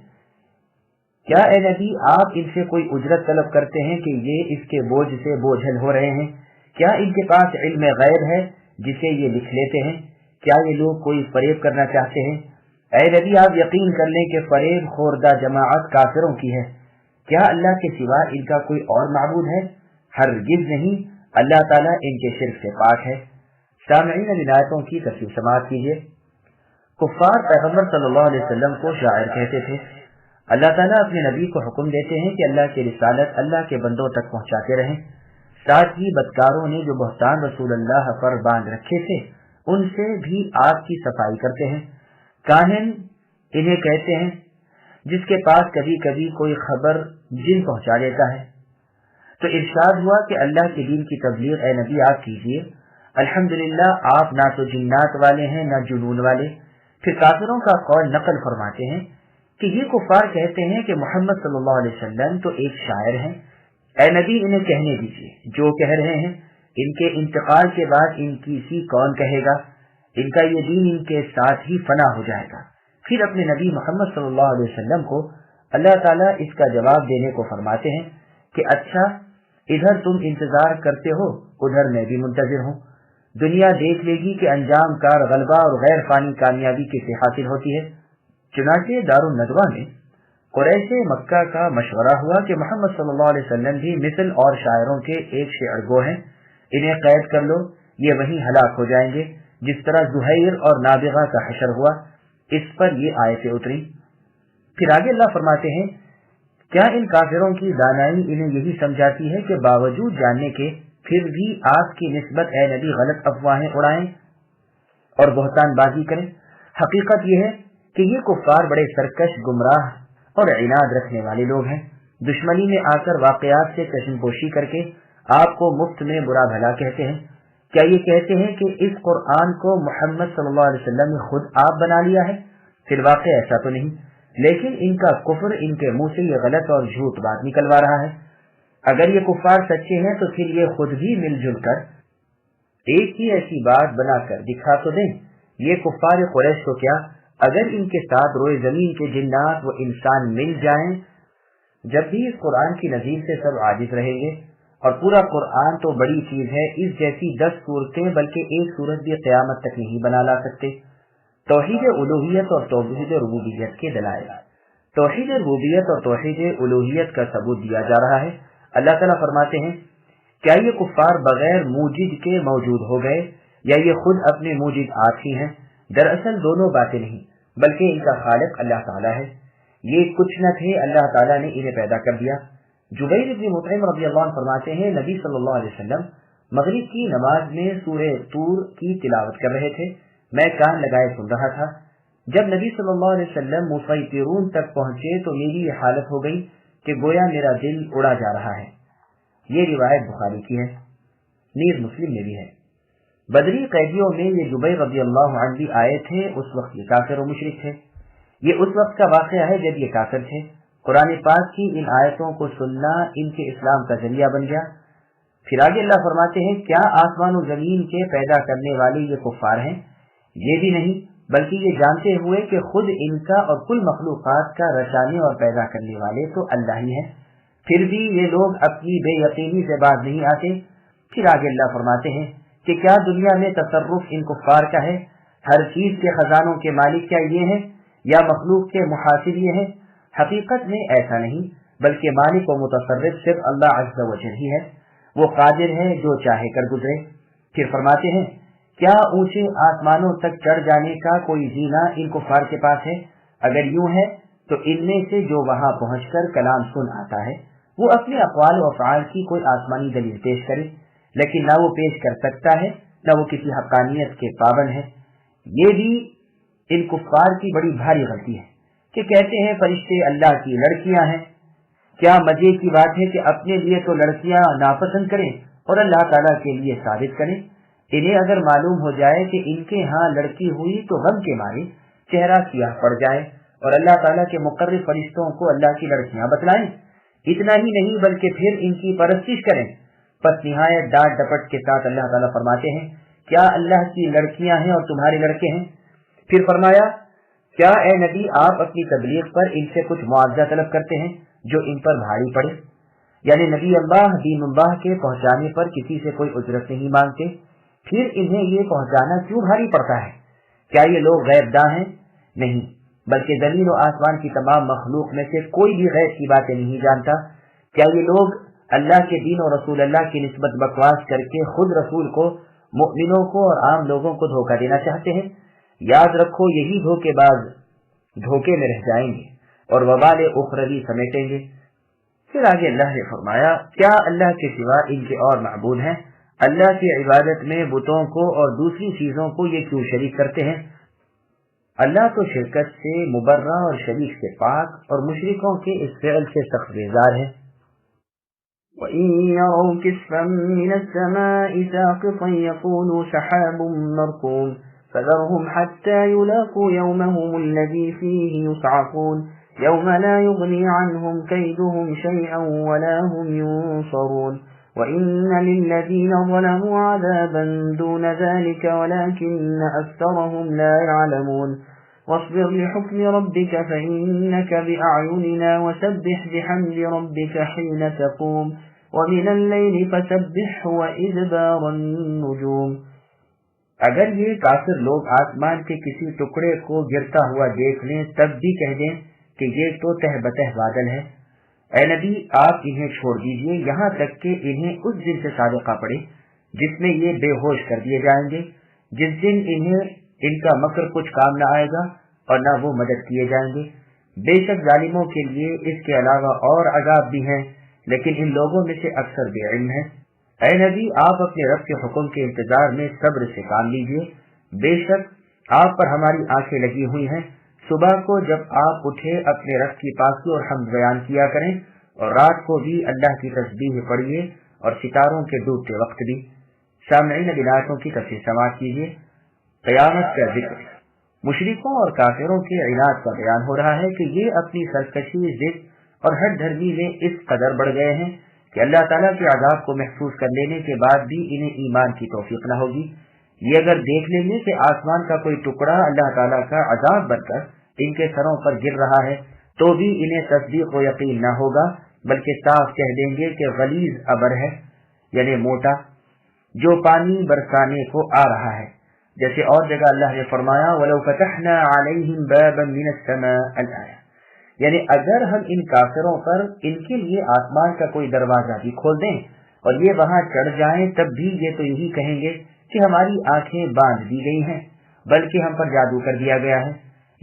کیا اے نبی آپ ان سے کوئی اجرت طلب کرتے ہیں کہ یہ اس کے بوجھ سے بوجھل ہو رہے ہیں؟ کیا ان کے پاس علم غیب ہے جسے یہ لکھ لیتے ہیں؟ کیا یہ لوگ کوئی فریب کرنا چاہتے ہیں؟ اے نبی آپ یقین کر لیں کہ فریب خوردہ جماعت کافروں کی ہے۔ کیا اللہ کے سوا ان کا کوئی اور معبود ہے؟ ہرگز نہیں، اللہ تعالیٰ ان کے شرک سے پاک ہے۔ سامعین ان آیتوں کی تفسیر سماعت کیجیے۔ کفار پیغمبر صلی اللہ علیہ وسلم کو شاعر کہتے تھے۔ اللہ تعالیٰ اپنے نبی کو حکم دیتے ہیں کہ اللہ کی رسالت اللہ کے بندوں تک پہنچاتے رہیں۔ ساتھ ہی بدکاروں نے جو بہتان رسول اللہ پر باندھ رکھے تھے ان سے بھی آپ کی صفائی کرتے ہیں۔ کاہن انہیں کہتے ہیں جس کے پاس کبھی کبھی کوئی خبر جن پہنچا دیتا ہے۔ تو ارشاد ہوا کہ اللہ کے دین کی تبلیغ اے نبی آپ کیجیے۔ الحمدللہ آپ نہ تو جنات والے ہیں نہ جنون والے۔ پھر کافروں کا قول نقل فرماتے ہیں کہ یہ کفار کہتے ہیں کہ محمد صلی اللہ علیہ وسلم تو ایک شاعر ہیں۔ اے نبی انہیں کہنے دیجیے جو کہہ رہے ہیں، ان کے انتقال کے بعد ان کی سی کون کہے گا؟ ان کا یہ دین ان کے ساتھ ہی فنا ہو جائے گا۔ پھر اپنے نبی محمد صلی اللہ علیہ وسلم کو اللہ تعالیٰ اس کا جواب دینے کو فرماتے ہیں کہ اچھا ادھر تم انتظار کرتے ہو، ادھر میں بھی منتظر ہوں۔ دنیا دیکھ لے گی کہ انجام کار غلبہ اور غیر فانی کامیابی کسے حاصل ہوتی ہے۔ چنانچہ دارالندوہ میں قریش مکہ کا مشورہ ہوا کہ محمد صلی اللہ علیہ وسلم بھی مثل اور شاعروں کے ایک شعر گو ہیں، انہیں قید کر لو، یہ وہیں ہلاک ہو جائیں گے جس طرح زہیر اور نابغہ کا حشر ہوا۔ اس پر یہ آیتیں اتری۔ پھر آگے اللہ فرماتے ہیں کیا ان کافروں کی دانائی انہیں یہی سمجھاتی ہے کہ باوجود جاننے کے پھر بھی آپ کی نسبت اے نبی غلط افواہیں اڑائیں اور بہتان بازی کریں؟ حقیقت یہ ہے کہ یہ کفار بڑے سرکش، گمراہ اور عناد رکھنے والے لوگ ہیں، دشمنی میں آ کر واقعات سے چشم پوشی کر کے آپ کو مفت میں برا بھلا کہتے ہیں۔ کیا یہ کہتے ہیں کہ اس قرآن کو محمد صلی اللہ علیہ وسلم نے خود آپ بنا لیا ہے؟ فی الواقع ایسا تو نہیں، لیکن ان کا کفر ان کے منہ سے یہ غلط اور جھوٹ بات نکلوا رہا ہے۔ اگر یہ کفار سچے ہیں تو پھر یہ خود بھی مل جل کر ایک ہی ایسی بات بنا کر دکھا تو دیں۔ یہ کفار قریش تو کیا، اگر ان کے ساتھ روئے زمین کے جنات و انسان مل جائیں، جب بھی اس قرآن کی نظیر سے سب عاجز رہیں گے۔ اور پورا قرآن تو بڑی چیز ہے، اس جیسی 10 صورتیں بلکہ ایک صورت بھی قیامت تک نہیں بنا لا سکتے۔ توحید الوہیت اور توحید ربوبیت کے دلائل۔ توحید ربوبیت اور توحید الوہیت کا ثبوت دیا جا رہا ہے۔ اللہ تعالیٰ فرماتے ہیں، کیا یہ کفار بغیر موجد کے موجود ہو گئے یا یہ خود اپنے موجد آپ ہی ہیں؟ دراصل دونوں باتیں نہیں، بلکہ ان کا خالق اللہ تعالیٰ ہے۔ یہ کچھ نہ تھے، اللہ تعالیٰ نے انہیں پیدا کر دیا۔ جبیر بن مطعم رضی اللہ عنہ فرماتے ہیں، نبی صلی اللہ علیہ وسلم مغرب کی نماز میں سورہ طور کی تلاوت کر رہے تھے، میں کان لگائے سن رہا تھا۔ جب نبی صلی اللہ علیہ وسلم مسیطرون تک پہنچے تو میری یہ حالت ہو گئی کہ گویا میرا دل اڑا جا رہا ہے۔ یہ روایت بخاری کی ہے، نیز مسلم میں بھی ہے۔ بدری قیدیوں میں یہ جبیر رضی اللہ عنہ بھی آئے تھے، اس وقت یہ کافر و مشرک تھے۔ یہ اس وقت کا واقعہ ہے جب یہ کافر تھے۔ قرآن پاک کی ان آیتوں کو سننا ان کے اسلام کا ذریعہ بن گیا۔ پھر آگے اللہ فرماتے ہیں، کیا آسمان و زمین کے پیدا کرنے والے یہ کفار ہیں؟ یہ بھی نہیں، بلکہ یہ جانتے ہوئے کہ خود ان کا اور کل مخلوقات کا رچانے اور پیدا کرنے والے تو اللہ ہی ہیں، پھر بھی یہ لوگ اپنی بے یقینی سے باز نہیں آتے۔ پھر آگے اللہ فرماتے ہیں کہ کیا دنیا میں تصرف ان کفار کا ہے؟ ہر چیز کے خزانوں کے مالک کیا یہ ہیں یا مخلوق کے محاسب یہ ہیں؟ حقیقت میں ایسا نہیں، بلکہ مالک و متصرف صرف اللہ عز و جل ہی ہے، وہ قادر ہے جو چاہے کر گزرے۔ پھر فرماتے ہیں، کیا اونچے آسمانوں تک چڑھ جانے کا کوئی زینہ ان کفار کے پاس ہے؟ اگر یوں ہے تو ان میں سے جو وہاں پہنچ کر کلام سن آتا ہے وہ اپنے اقوال و افعال کی کوئی آسمانی دلیل پیش کرے، لیکن نہ وہ پیش کر سکتا ہے نہ وہ کسی حقانیت کے پابند ہے۔ یہ بھی ان کفار کی بڑی بھاری غلطی ہے کہ کہتے ہیں فرشتے اللہ کی لڑکیاں ہیں۔ کیا مزے کی بات ہے کہ اپنے لیے تو لڑکیاں ناپسند کریں اور اللہ تعالیٰ کے لیے ثابت کریں۔ انہیں اگر معلوم ہو جائے کہ ان کے ہاں لڑکی ہوئی تو غم کے مارے چہرہ سیاہ پڑ جائے اور اللہ تعالیٰ کے مقرر فرشتوں کو اللہ کی لڑکیاں بتلائیں۔ اتنا ہی نہیں بلکہ پھر ان کی پرستش کریں۔ پس نہایت ڈانٹ ڈپٹ کے ساتھ اللہ تعالیٰ فرماتے ہیں، کیا اللہ کی لڑکیاں ہیں اور تمہارے لڑکے ہیں؟ پھر فرمایا، کیا اے نبی آپ اپنی تبلیغ پر ان سے کچھ معاوضہ طلب کرتے ہیں جو ان پر بھاری پڑے؟ یعنی نبی اللہ دین اللہ کے پہنچانے پر کسی سے کوئی اجرت نہیں مانگتے، پھر انہیں یہ پہنچانا کیوں بھاری پڑتا ہے؟ کیا یہ لوگ غیب داں ہیں؟ نہیں، بلکہ زمین و آسمان کی تمام مخلوق میں سے کوئی بھی غیب کی باتیں نہیں جانتا۔ کیا یہ لوگ اللہ کے دین اور رسول اللہ کی نسبت بکواس کر کے خود رسول کو، مؤمنوں کو اور عام لوگوں کو دھوکہ دینا چاہتے ہیں؟ یاد رکھو یہی دھوکے باز دھوکے میں رہ جائیں گے اور وبال اخروی سمیٹیں گے۔ پھر آگے اللہ نے فرمایا، کیا اللہ کے سوا ان کے اور معبود ہیں؟ اللہ کی عبادت میں بتوں کو اور دوسری چیزوں کو یہ کیوں شریک کرتے ہیں؟ اللہ تو شرکت سے مبرہ اور شریک سے پاک اور مشرکوں کے اس فعل سے سخت بیزار ہے۔ وَإِن يَرَوْا كِسْفًا مِّنَ السَّمَاءِ سَاقِطًا يَقُولُوا سَحَابٌ مَّرْكُومٌ فَذَرْهُمْ حَتَّىٰ يُلَاقُوا يَوْمَهُمُ الَّذِي فِيهِ يُصْعَقُونَ يَوْمَ لَا يُغْنِي عَنْهُمْ كَيْدُهُمْ شَيْئًا وَلَا هُمْ يُنصَرُونَ وَإِنَّ لِلَّذِينَ ظَلَمُوا عَذَابًا دُونَ ذَلِكَ وَلَٰكِنَّ أَكْثَرَهُمْ لَا يَعْلَمُونَ وَاصْبِرْ لِحُكْمِ رَبِّكَ فَإِنَّكَ بِأَعْيُنِنَا وَسَبِّحْ بِحَمْدِ رَبِّكَ حِينَ تَقُومُ وَمِنَ اللَّيْلِ فَسَبِّحْهُ وَإِدْبَارَ النُّجُومِ۔ اگر یہ کافر لوگ آسمان کے کسی ٹکڑے کو گرتا ہوا دیکھ لیں تب بھی کہہ دیں کہ یہ تو تہ بتہ بادل ہے، اے نبی آپ انہیں چھوڑ دیجئے یہاں تک کہ انہیں اس دن سے صادقہ پڑے جس میں یہ بے ہوش کر دیے جائیں گے، جس دن انہیں ان کا مکر کچھ کام نہ آئے گا اور نہ وہ مدد کیے جائیں گے۔ بے شک ظالموں کے لیے اس کے علاوہ اور عذاب بھی ہیں، لیکن ان لوگوں میں سے اکثر بے علم ہیں۔ اے نبی آپ اپنے رب کے حکم کے انتظار میں صبر سے کام لیجئے، بے شک آپ پر ہماری آنکھیں لگی ہوئی ہیں، صبح کو جب آپ اٹھے اپنے رب کی پاکی اور حمد بیان کیا کریں، اور رات کو بھی اللہ کی تسبیح پڑھیے اور ستاروں کے ڈوبتے وقت بھی۔ سامعین بلاتوں کی تفصیل سماعت کیجیے۔ قیامت کا ذکر مشرکوں اور کافروں کے عناد کا بیان ہو رہا ہے کہ یہ اپنی سرکشی، ضد اور ہٹ دھرمی میں اس قدر بڑھ گئے ہیں کہ اللہ تعالیٰ کے عذاب کو محفوظ کر لینے کے بعد بھی انہیں ایمان کی توفیق نہ ہوگی۔ یہ اگر دیکھ لیں گے کہ آسمان کا کوئی ٹکڑا اللہ تعالیٰ کا عذاب بن کر ان کے سروں پر گر رہا ہے تو بھی انہیں تصدیق و یقین نہ ہوگا، بلکہ صاف کہہ دیں گے کہ غلیظ ابر ہے، یعنی موٹا، جو پانی برسانے کو آ رہا ہے۔ جیسے اور جگہ اللہ نے فرمایا وَلَوْ فَتَحْنَا عَلَيْهِمْ بَابًا مِنَ السَّمَاءِ الْآيَةِ، یعنی اگر ہم ان کافروں پر ان کے لیے آسمان کا کوئی دروازہ بھی کھول دیں اور یہ وہاں چڑھ جائیں، تب بھی یہ تو یہی کہیں گے کہ ہماری آنکھیں باندھ دی گئی ہیں، بلکہ ہم پر جادو کر دیا گیا ہے۔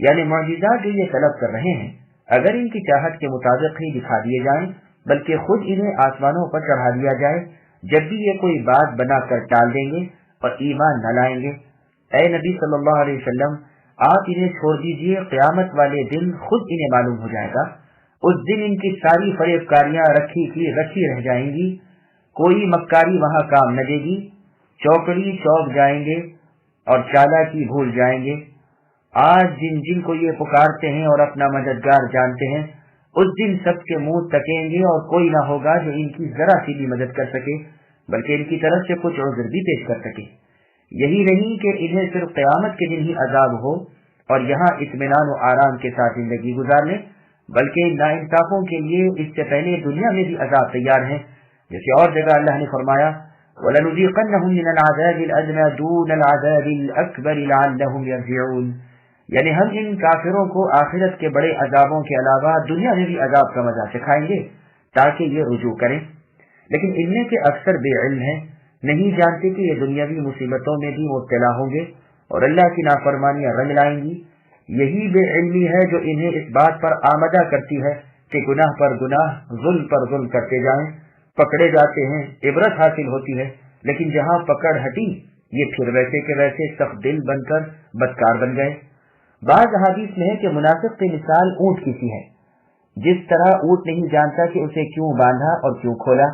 یعنی معجزات جو یہ طلب کر رہے ہیں اگر ان کی چاہت کے مطابق ہی دکھا دیے جائیں، بلکہ خود انہیں آسمانوں پر چڑھا دیا جائے، جب بھی یہ کوئی بات بنا کر ٹال دیں گے اور ایمان نہ لائیں گے۔ اے نبی صلی اللہ علیہ وسلم، آپ انہیں چھوڑ دیجئے، قیامت والے دن خود انہیں معلوم ہو جائے گا۔ اس دن ان کی ساری فریب کاریاں رکھی کی رکھی رہ جائیں گی، کوئی مکاری وہاں کام نہ دے گی، چوکڑی چوک جائیں گے اور چالاکی بھول جائیں گے۔ آج جن جن کو یہ پکارتے ہیں اور اپنا مددگار جانتے ہیں، اس دن سب کے منہ تکیں گے اور کوئی نہ ہوگا جو ان کی ذرا سی بھی مدد کر سکے، بلکہ ان کی طرف سے کچھ عذر بھی پیش کر سکے۔ یہی نہیں کہ انہیں صرف قیامت کے دن ہی عذاب ہو اور یہاں اطمینان و آرام کے ساتھ زندگی گزار لیں، بلکہ ناانصافوں کے لیے اس سے پہلے دنیا میں بھی عذاب تیار ہیں۔ جیسے اور جگہ اللہ نے فرمایا وَلَنُذِيقَنَّهُم مِّنَ الْعَذَابِ الْأَدْنَىٰ دُونَ الْعَذَابِ الْأَكْبَرِ لَعَلَّهُمْ يَرْجِعُونَ، یعنی ہم ان کافروں کو آخرت کے بڑے عذابوں کے علاوہ دنیا میں بھی عذاب کا مزہ چکھائیں گے تاکہ یہ رجوع کریں۔ لیکن ان میں کے اکثر بے علم ہیں، نہیں جانتے کہ یہ دنیاوی مصیبتوں میں بھی مبتلا ہوں گے اور اللہ کی نافرمانیاں رنگ لائیں گی۔ یہی بے علمی ہے جو انہیں اس بات پر آمدہ کرتی ہے کہ گناہ پر گناہ، ظلم پر ظلم کرتے جائیں، پکڑے جاتے ہیں، عبرت حاصل ہوتی ہے، لیکن جہاں پکڑ ہٹی یہ پھر ویسے کے ویسے سخت دل بن کر بدکار بن گئے۔ بعض حدیث میں ہے کہ منافق کی مثال اونٹ کی سی ہے، جس طرح اونٹ نہیں جانتا کہ اسے کیوں باندھا اور کیوں کھولا،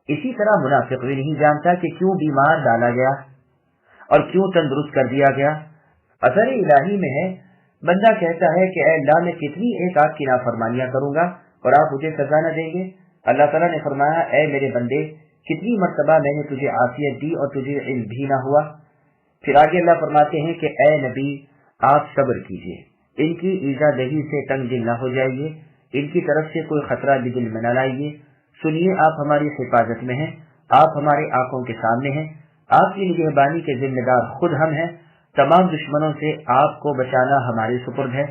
اسی طرح منافق بھی نہیں جانتا کہ کیوں بیمار ڈالا گیا اور کیوں تندرست کر دیا گیا۔ اثر الہی میں ہے، بندہ کہتا ہے کہ اے اللہ میں کتنی ایک آپ کی نافرمانیاں کروں گا اور آپ مجھے سزا نہ دیں گے۔ اللہ تعالیٰ نے فرمایا اے میرے بندے، کتنی مرتبہ میں نے تجھے عافیت دی اور تجھے علم بھی نہ ہوا۔ پھر آگے اللہ فرماتے ہیں کہ اے نبی آپ صبر کیجئے، ان کی ایذا دہی سے تنگ دل نہ ہو جائیے، ان کی طرف سے کوئی خطرہ بھی دل میں نہ لائیے۔ سنیے آپ ہماری حفاظت میں ہیں، آپ ہمارے آنکھوں کے سامنے ہیں، آپ کی نگہبانی کے ذمہ دار خود ہم ہیں، تمام دشمنوں سے آپ کو بچانا ہمارے سپرد ہے۔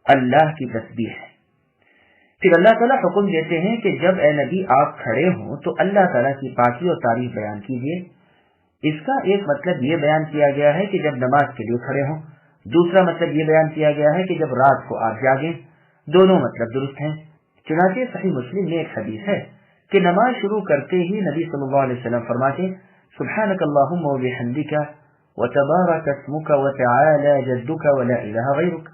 اللہ کی تسبیح ہے۔ پھر اللہ تعالیٰ حکم دیتے ہیں کہ جب اے نبی آپ کھڑے ہوں تو اللہ تعالیٰ کی پاکی اور تعریف بیان کیجیے۔ اس کا ایک مطلب یہ بیان کیا گیا ہے کہ جب نماز کے لیے کھڑے ہوں، دوسرا مطلب یہ بیان کیا گیا ہے کہ جب رات کو آپ جاگیں۔ دونوں مطلب درست ہیں۔ چنانچہ صحیح مسلم میں ایک حدیث ہے کہ نماز شروع کرتے ہی نبی صلی اللہ علیہ وسلم فرماتے سبحانک اللہم و بحمدک وتبارک اسمک وتعالی جدک ولا الہ غیرک،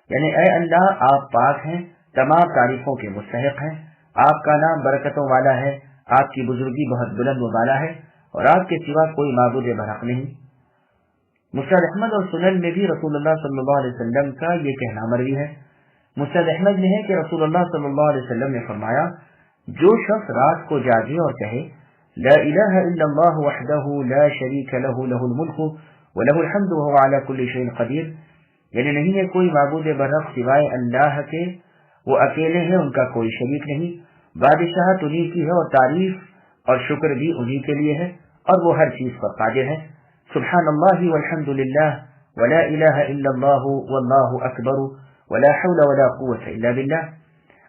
یعنی اے اللہ آپ پاک ہیں، تمام تعریفوں کے مستحق ہیں، آپ کا نام برکتوں والا ہے، آپ کی بزرگی بہت بلند و بالا ہے اور آپ کے سوا کوئی معبود برحق نہیں۔ مسند احمد اور سنن میں بھی رسول اللہ صلی اللہ علیہ وسلم کا یہ کہنا مروی ہے۔ مسند احمد میں ہے کہ رسول اللہ صلی اللہ علیہ وسلم نے فرمایا جو شخص رات کو جاگے اور کہے لا الہ الا اللہ وحدہ لا شریک لہ لہ الملک ولہ الحمد وهو علی کل شیء قدیر، یعنی نہیں ہے کوئی معبود برحق سوائے اللہ کے، وہ اکیلے ہیں، ان کا کوئی شریک نہیں، بادشاہت انہی کی ہے اور تعریف اور شکر بھی انہی کے لیے ہے اور وہ ہر چیز پر قادر ہے۔ سبحان اللہ والحمد للہ ولا الہ الا اللہ واللہ اکبر ولا حول ولا قوت الا باللہ،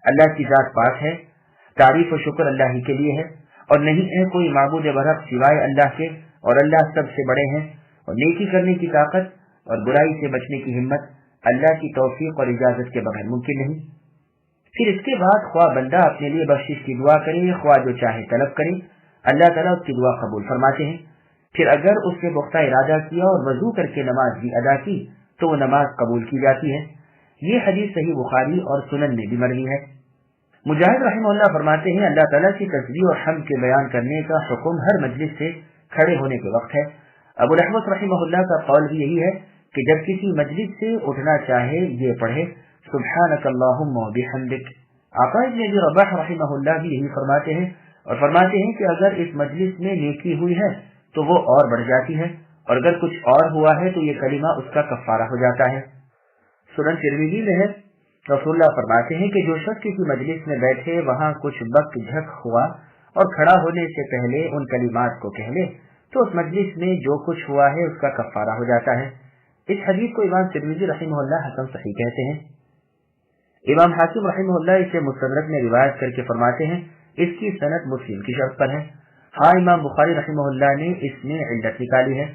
اللہ کی ذات پاک ہے، تعریف و شکر اللہ ہی کے لیے ہے اور نہیں ہے کوئی معبود برحق سوائے اللہ کے، اور اللہ سب سے بڑے ہیں، اور نیکی کرنے کی طاقت اور برائی سے بچنے کی ہمت اللہ کی توفیق اور اجازت کے بغیر ممکن نہیں۔ پھر اس کے بعد خواہ بندہ اپنے لیے بخشش کی دعا کرے، خواہ جو چاہے طلب کرے، اللہ تعالیٰ اس کی دعا قبول فرماتے ہیں۔ پھر اگر اس نے پختہ ارادہ کیا اور وضو کر کے نماز بھی ادا کی تو وہ نماز قبول کی جاتی ہے۔ یہ حدیث صحیح بخاری اور سنن میں بھی مروی ہے۔ مجاہد رحمہ اللہ فرماتے ہیں اللہ تعالیٰ کی تسبیح اور حمد کے بیان کرنے کا حکم ہر مجلس سے کھڑے ہونے کے وقت ہے۔ ابو الاحوص رحمہ اللہ کا قول بھی یہی ہے کہ جب کسی مجلس سے اٹھنا چاہے یہ پڑھے سبحانک اللہم و بحمدک۔ عطاء بن ابی رباح رحمہ اللہ بھی یہی فرماتے ہیں اور فرماتے ہیں کہ اگر اس مجلس میں نیکی ہوئی ہے تو وہ اور بڑھ جاتی ہے، اور اگر کچھ اور ہوا ہے تو یہ کلمہ اس کا کفارہ ہو جاتا ہے۔ سنن ترمذی میں ہے رسول اللہ فرماتے ہیں کہ جو شخص کسی مجلس میں بیٹھے وہاں کچھ بک جھک ہوا اور کھڑا ہونے سے پہلے ان کلمات کو کہہ لے تو اس مجلس میں جو کچھ ہوا ہے اس کا کفارہ ہو جاتا ہے۔ اس حدیث کو امام ترمذی رحمہ اللہ حسن صحیح کہتے ہیں۔ امام حاکم رحمہ اللہ اسے مستدرک میں روایت کر کے فرماتے ہیں اس کی سند مسلم کی شرط پر ہے۔ ہاں امام بخاری رحمہ اللہ نے اس میں علت نکالی ہے۔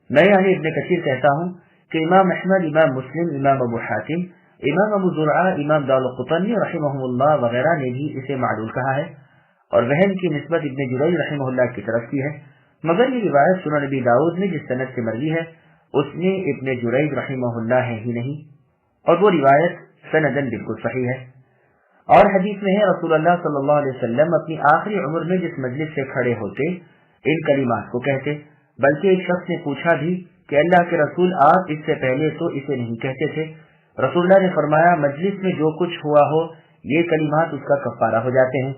میں یعنی ابن کثیر کہتا ہوں کہ امام احمد، امام مسلم، امام ابو حاتم، امام ابو زرعہ، امام دارقطنی رحمہ اللہ وغیرہ نے بھی اسے معلول کہا ہے اور وہم کی نسبت ابن جریج رحمہ اللہ کی طرف کی ہے، مگر یہ روایت سنن نبی داؤد میں جس سند سے مروی ہے اس میں ابن جریج رحمہ اللہ ہے ہی نہیں، اور وہ روایت سندن بالکل صحیح ہے۔ اور حدیث میں ہے رسول اللہ صلی اللہ علیہ وسلم اپنی آخری عمر میں جس مجلس سے کھڑے ہوتے ان کلمات کو کہتے، بلکہ ایک شخص نے پوچھا بھی کہ اللہ کے رسول آپ اس سے پہلے تو اسے نہیں کہتے تھے۔ رسول اللہ نے فرمایا مجلس میں جو کچھ ہوا ہو یہ کلمات اس کا کفارہ ہو جاتے ہیں۔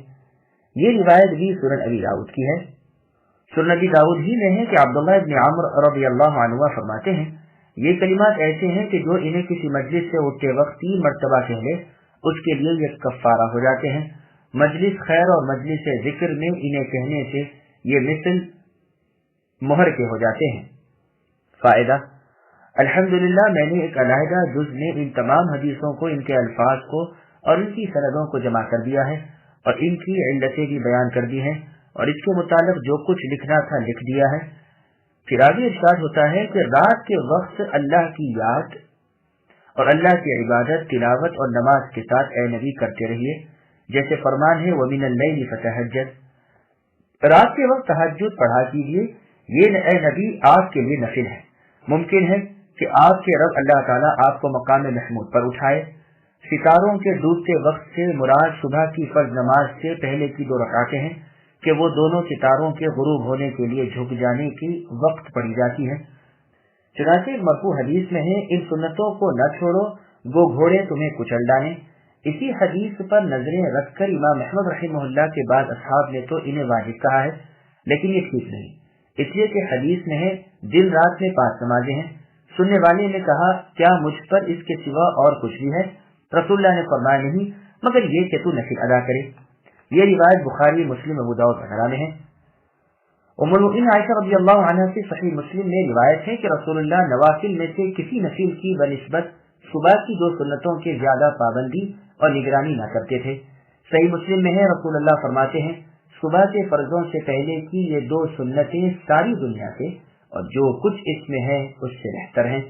یہ روایت بھی سنن ابی داؤد کی ہے۔ سنن ابی داؤد ہی میں ہے کہ عبداللہ ابن عمرو رضی اللہ عنہ فرماتے ہیں یہ کلمات ایسے ہیں کہ جو انہیں کسی مجلس سے اٹھتے وقت 3 مرتبہ کہہ لے اس کے لیے یہ کفارہ ہو جاتے ہیں۔ مجلس خیر اور مجلس ذکر میں انہیں کہنے سے یہ مثل مہر کے ہو جاتے ہیں۔ فائدہ: الحمدللہ میں نے ایک علیحدہ جز میں ان تمام حدیثوں کو، ان کے الفاظ کو اور ان کی سندوں کو جمع کر دیا ہے اور ان کی علتیں بھی بیان کر دی ہیں اور اس کے متعلق جو کچھ لکھنا تھا لکھ دیا ہے۔ پھر آگے ارشاد ہوتا ہے کہ رات کے وقت اللہ کی یاد اور اللہ کی عبادت، تلاوت اور نماز کے ساتھ اے نبی کرتے رہیے، جیسے فرمان ہے وَمِنَ اللَّيْلِ فَتَهَجَّدْ، رات کے وقت تہجد پڑھا کیجیے، یہ اے نبی آپ کے لیے نفل ہے۔ ممکن ہے کہ آپ کے رب اللہ تعالیٰ آپ کو مقام محمود پر اٹھائے۔ ستاروں کے ڈوبتے وقت سے مراد صبح کی فرض نماز سے پہلے کی 2 رکعتیں ہیں کہ وہ دونوں ستاروں کے غروب ہونے کے لیے جھک جانے کی وقت پڑھی جاتی ہیں۔ چنانچہ ایک مرفوع حدیث میں ہے ان سنتوں کو نہ چھوڑو گو گھوڑے تمہیں کچل ڈالیں۔ اسی حدیث پر نظریں رکھ کر امام احمد رحمہ اللہ کے بعد اصحاب نے تو انہیں واجب کہا ہے، لیکن یہ ٹھیک نہیں، اس لیے کہ حدیث میں ہے دن رات میں 5 نمازیں ہیں۔ سننے والے نے کہا کیا مجھ پر اس کے سوا اور کچھ بھی ہے؟ رسول اللہ نے فرمایا نہیں، مگر یہ کہ تو نفل ادا کرے۔ یہ روایت بخاری، مسلم، ابو داؤد وغیرہ میں ہے۔ ام المؤمنین عائشہ رضی اللہ عنہا سے صحیح مسلم میں روایت ہے کہ رسول اللہ نوافل میں سے کسی نفل کی بنسبت صبح کی 2 سنتوں کے زیادہ پابندی اور نگرانی نہ کرتے تھے۔ صحیح مسلم میں ہے رسول اللہ فرماتے ہیں صبح کے فرضوں سے پہلے کی یہ 2 سنتیں ساری دنیا سے اور جو کچھ اس میں ہے اس سے بہتر ہیں۔